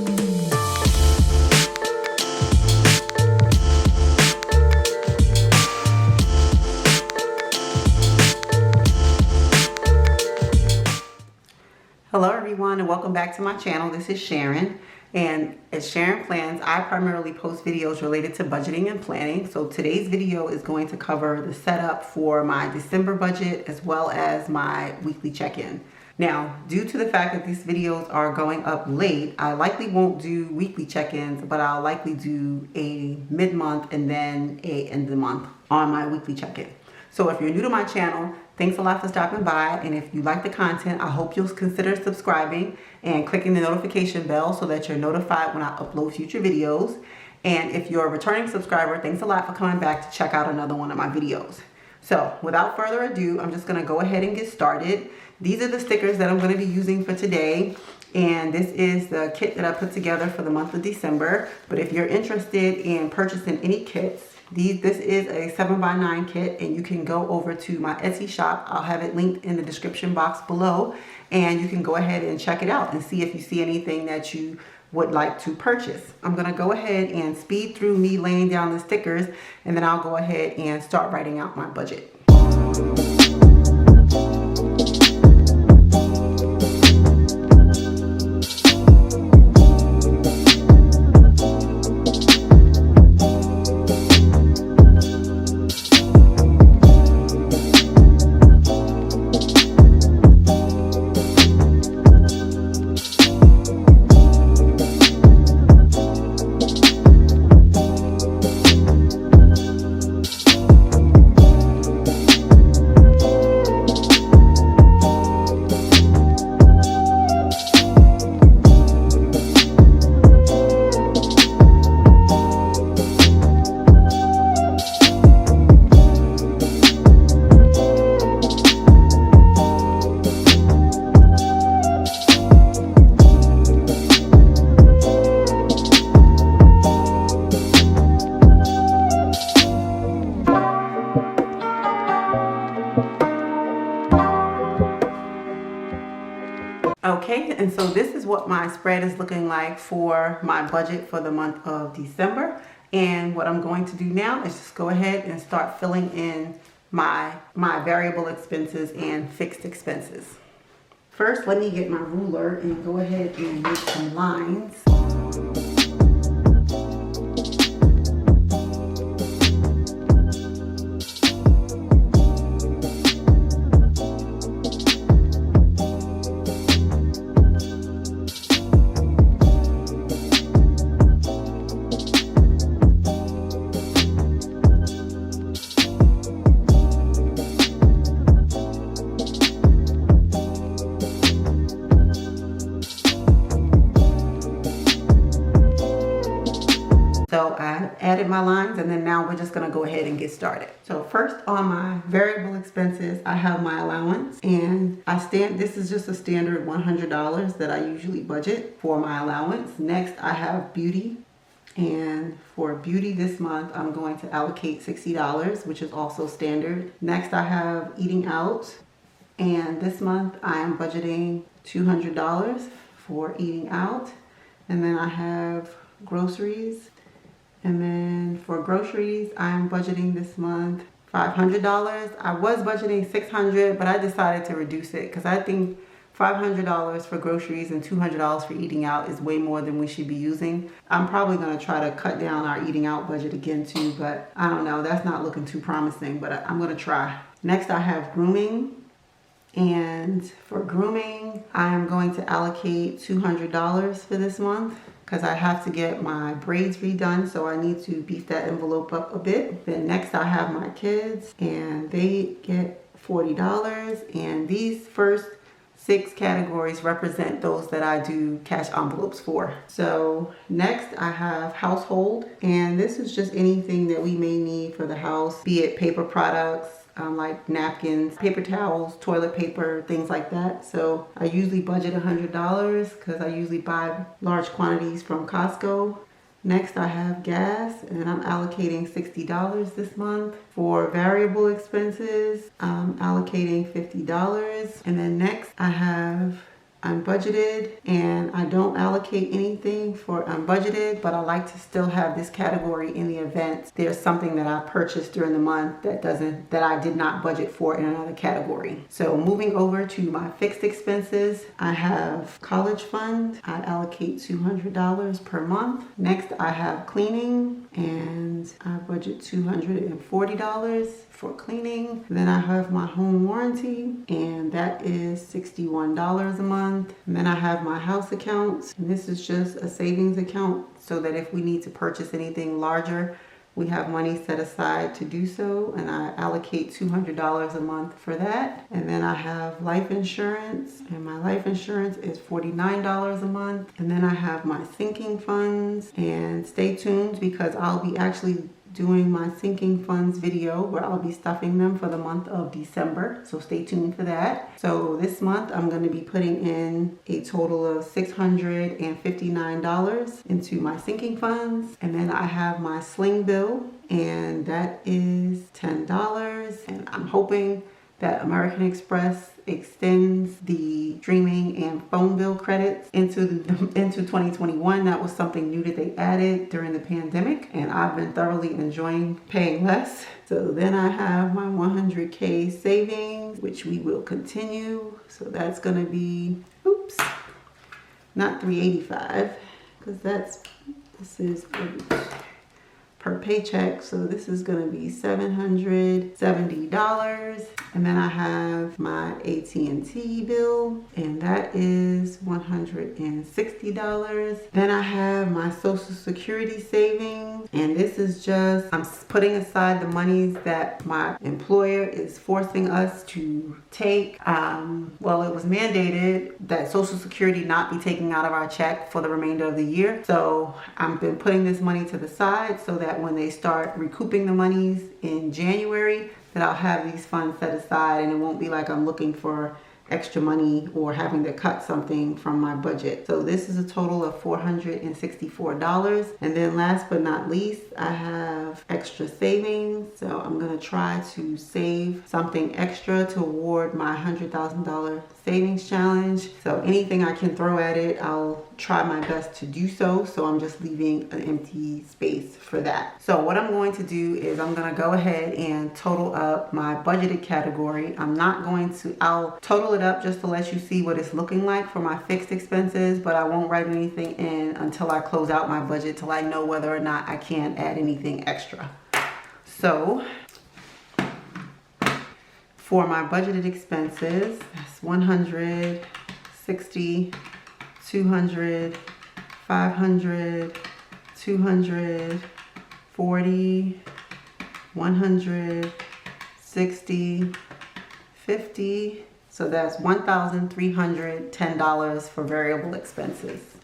Hello everyone and welcome back to my channel. This is Sharon, and at Sharon Plans I primarily post videos related to budgeting and planning. So today's video is going to cover the setup for my December budget as well as my weekly check-in. Now, due to the fact that these videos are going up late, I likely won't do weekly check-ins, but I'll likely do a mid-month and then a end of the month on my weekly check-in. So if you're new to my channel, thanks a lot for stopping by, and if you like the content, I hope you'll consider subscribing and clicking the notification bell so that you're notified when I upload future videos. And if you're a returning subscriber, thanks a lot for coming back to check out another one of my videos. So without further ado, I'm just going to go ahead and get started. These are the stickers that I'm going to be using for today, and this is the kit that I put together for the month of December. But if you're interested in purchasing any kits, this is a 7x9 kit, and you can go over to my Etsy shop. I'll have it linked in the description box below, and you can go ahead and check it out and see if you see anything that you would like to purchase. I'm going to go ahead and speed through me laying down the stickers, and then I'll go ahead and start writing out my budget. Okay, and so this is what my spread is looking like for my budget for the month of December. And what I'm going to do now is just go ahead and start filling in my variable expenses and fixed expenses. First, let me get my ruler and go ahead and make some lines. So I added my lines, and then now we're just going to go ahead and get started. So first, on my variable expenses, I have my allowance, and this is just a standard $100 that I usually budget for my allowance. Next, I have beauty, and for beauty this month, I'm going to allocate $60, which is also standard. Next, I have eating out, and this month I am budgeting $200 for eating out. And then I have groceries. And then for groceries, I'm budgeting this month $500. I was budgeting $600, but I decided to reduce it because I think $500 for groceries and $200 for eating out is way more than we should be using. I'm probably going to try to cut down our eating out budget again too, but I don't know. That's not looking too promising, but I'm going to try. Next, I have grooming. And for grooming, I am going to allocate $200 for this month because I have to get my braids redone, so I need to beef that envelope up a bit. Then next I have my kids, and they get $40, and these first 6 categories represent those that I do cash envelopes for. So next I have household, and this is just anything that we may need for the house, be it paper products, like napkins, paper towels, toilet paper, things like that. So I usually budget $100 because I usually buy large quantities from Costco. Next I have gas, and I'm allocating $60 this month. For variable expenses, I'm allocating $50. And then next I have I'm budgeted and I don't allocate allocate anything for unbudgeted, but I like to still have this category in the event there's something that I purchased during the month that I did not budget for in another category. So moving over to my fixed expenses, I have college fund. I allocate $200 per month. Next, I have cleaning, and I budget $240 for cleaning. Then I have my home warranty, and that is $61 a month. And then I have my house accounts, and this is just a savings account so that if we need to purchase anything larger, we have money set aside to do so, and I allocate $200 a month for that. And then I have life insurance, and my life insurance is $49 a month. And then I have my sinking funds, and stay tuned because I'll be actually doing my sinking funds video where I'll be stuffing them for the month of December, so stay tuned for that. So this month I'm going to be putting in a total of $659 into my sinking funds, and then I have my sling bill, and that is $10, and I'm hoping that American Express extends the streaming and phone bill credits into 2021. That was something new that they added during the pandemic, and I've been thoroughly enjoying paying less. So then I have my 100K savings, which we will continue. So that's gonna be, oops, not 385, because this is per paycheck, so this is going to be $770. And then I have my AT&T bill, and that is $160. Then I have my Social Security savings, and this is just, I'm putting aside the monies that my employer is forcing us to take. Well, it was mandated that Social Security not be taken out of our check for the remainder of the year. So I've been putting this money to the side so that when they start recouping the monies in January, that I'll have these funds set aside, and it won't be like I'm looking for extra money or having to cut something from my budget. So this is a total of $464. And then last but not least, I have extra savings. So I'm gonna try to save something extra toward my $100,000 savings challenge. So anything I can throw at it, I'll try my best to do so. So I'm just leaving an empty space for that. So what I'm going to do is I'm gonna go ahead and total up my budgeted category. I'll total it up just to let you see what it's looking like for my fixed expenses, but I won't write anything in until I close out my budget, till I know whether or not I can add anything extra. So for my budgeted expenses, that's 100, 60, 200, 500, 200, 40, 100, 60, 50. So that's $1,310 for variable expenses.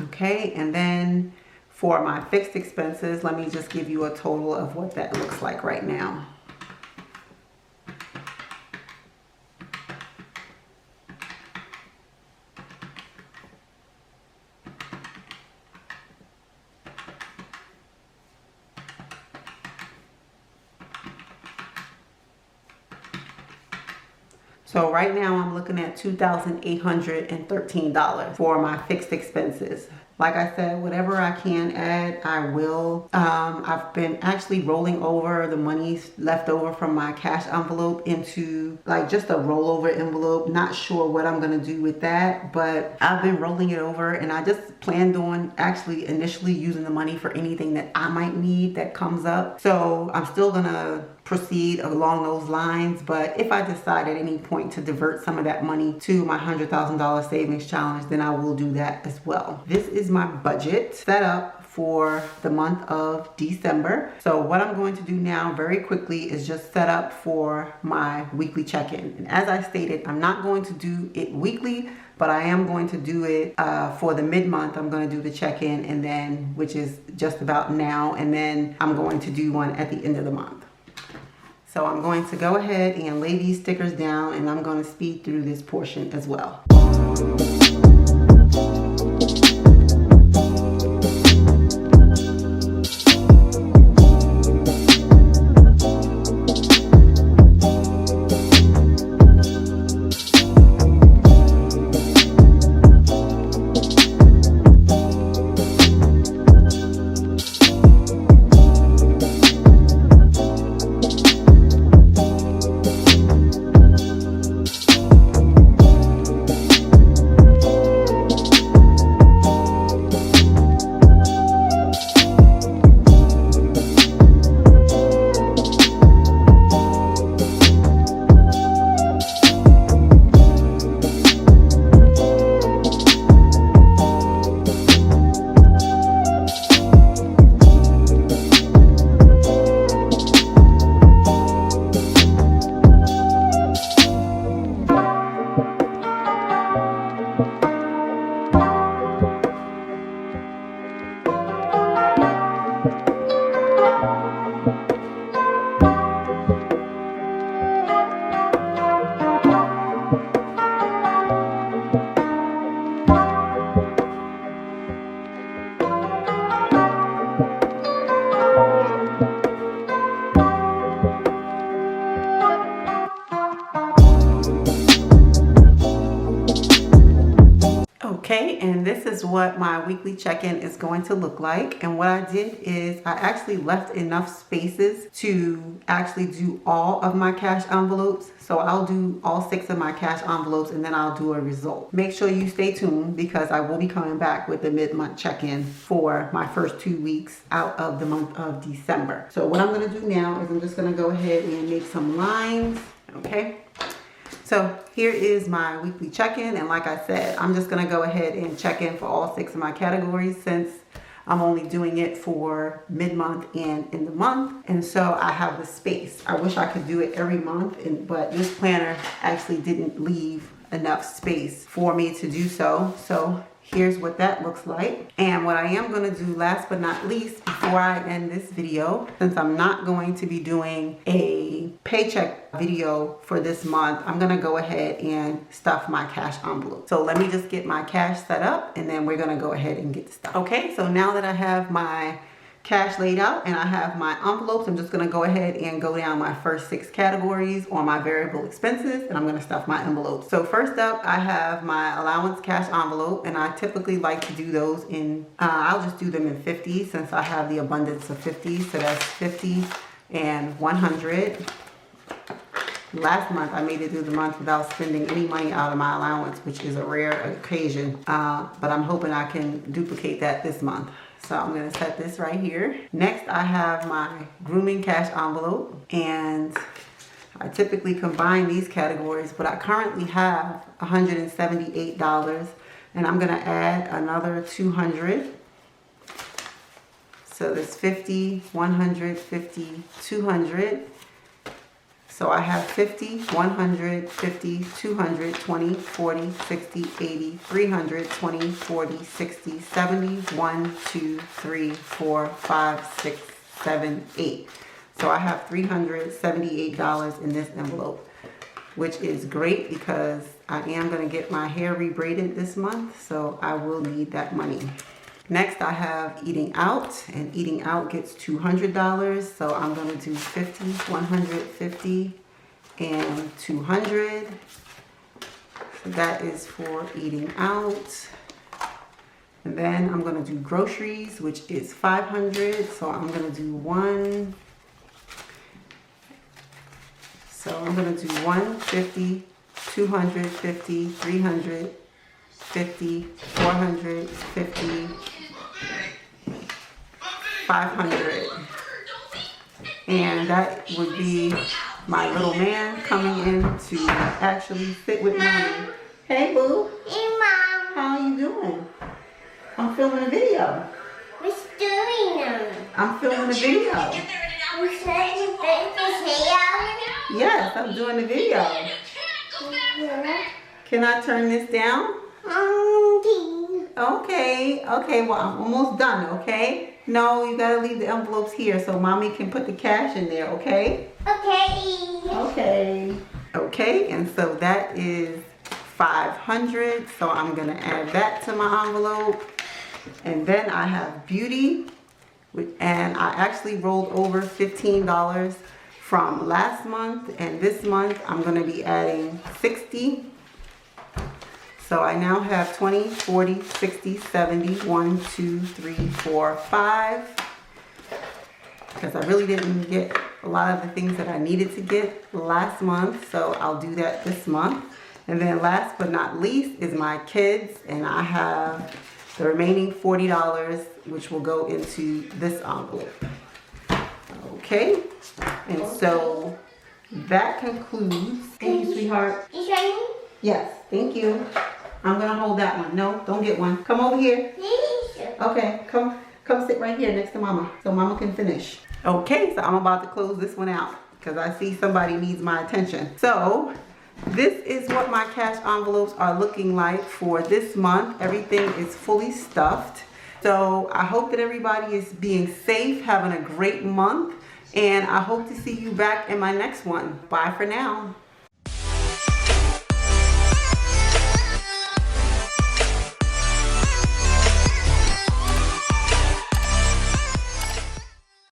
Okay, and then for my fixed expenses, let me just give you a total of what that looks like right now. So right now I'm looking at $2,813 for my fixed expenses. Like I said, whatever I can add, I will. I've been actually rolling over the monies left over from my cash envelope into like just a rollover envelope. Not sure what I'm gonna do with that, but I've been rolling it over, and I just planned on actually initially using the money for anything that I might need that comes up. So I'm still gonna proceed along those lines, but if I decide at any point to divert some of that money to my $100,000 savings challenge, then I will do that as well. This is my budget set up for the month of December. So what I'm going to do now very quickly is just set up for my weekly check-in. And as I stated, I'm not going to do it weekly, but I am going to do it for the mid-month. I'm going to do the check-in, and then, which is just about now, and then I'm going to do one at the end of the month. So I'm going to go ahead and lay these stickers down, and I'm going to speed through this portion as well. Okay, and this is what my weekly check-in is going to look like. And what I did is I actually left enough spaces to actually do all of my cash envelopes. So I'll do all 6 of my cash envelopes and then I'll do a result. Make sure you stay tuned because I will be coming back with the mid-month check-in for my first 2 weeks out of the month of December. So what I'm gonna do now is I'm just gonna go ahead and make some lines, okay? So here is my weekly check-in, and like I said, I'm just gonna go ahead and check in for all 6 of my categories since I'm only doing it for mid-month and in the month, and so I have the space. I wish I could do it every month, but this planner actually didn't leave enough space for me to do so. So here's what that looks like. And what I am going to do last but not least before I end this video, since I'm not going to be doing a paycheck video for this month, I'm going to go ahead and stuff my cash envelope. So let me just get my cash set up and then we're going to go ahead and get the stuff. Okay, so now that I have my cash laid out and I have my envelopes, I'm just going to go ahead and go down my first 6 categories on my variable expenses, and I'm going to stuff my envelopes. So first up, I have my allowance cash envelope, and I typically like to do those in I'll just do them in 50 since I have the abundance of 50. So that's 50 and 100. Last month I made it through the month without spending any money out of my allowance, which is a rare occasion, but I'm hoping I can duplicate that this month. So I'm going to set this right here. Next, I have my grooming cash envelope, and I typically combine these categories, but I currently have $178, and I'm going to add another 200. So there's 50, 100, 50, 200. So I have 50, 100, 50, 200, 20, 40, 60, 80, 300, 20, 40, 60, 70, 1, 2, 3, 4, 5, 6, 7, 8. So I have $378 in this envelope, which is great because I am going to get my hair rebraided this month, so I will need that money. Next, I have eating out, and eating out gets $200. So I'm going to do 50, 150, and 200. So that is for eating out. And then I'm going to do groceries, which is 500. So I'm going to do 1. So I'm going to do 150, 250, 350, 450, 500, and that would be my little man coming in to actually sit with mommy. Hey boo. Hey mom. How are you doing? I'm filming a video. What's doing now? I'm filming a video. You said you baked this hair? Yes, I'm doing the video. Can I turn this down? Okay, well, I'm almost done, okay? No, you gotta leave the envelopes here so mommy can put the cash in there, okay? Okay, and so that is 500, so I'm gonna add that to my envelope. And then I have beauty, and I actually rolled over $15 from last month, and this month I'm gonna be adding 60. So I now have 20, 40, 60, 70, 1, 2, 3, 4, 5. Because I really didn't get a lot of the things that I needed to get last month. So I'll do that this month. And then last but not least is my kids. And I have the remaining $40, which will go into this envelope. Okay. And so that concludes. Thank you, sweetheart. Yes, thank you. I'm gonna hold that one. No, don't get one. Come over here. Okay, come sit right here next to mama so mama can finish. Okay, so I'm about to close this one out because I see somebody needs my attention. So this is what my cash envelopes are looking like for this month. Everything is fully stuffed. So I hope that everybody is being safe, having a great month, and I hope to see you back in my next one. Bye for now.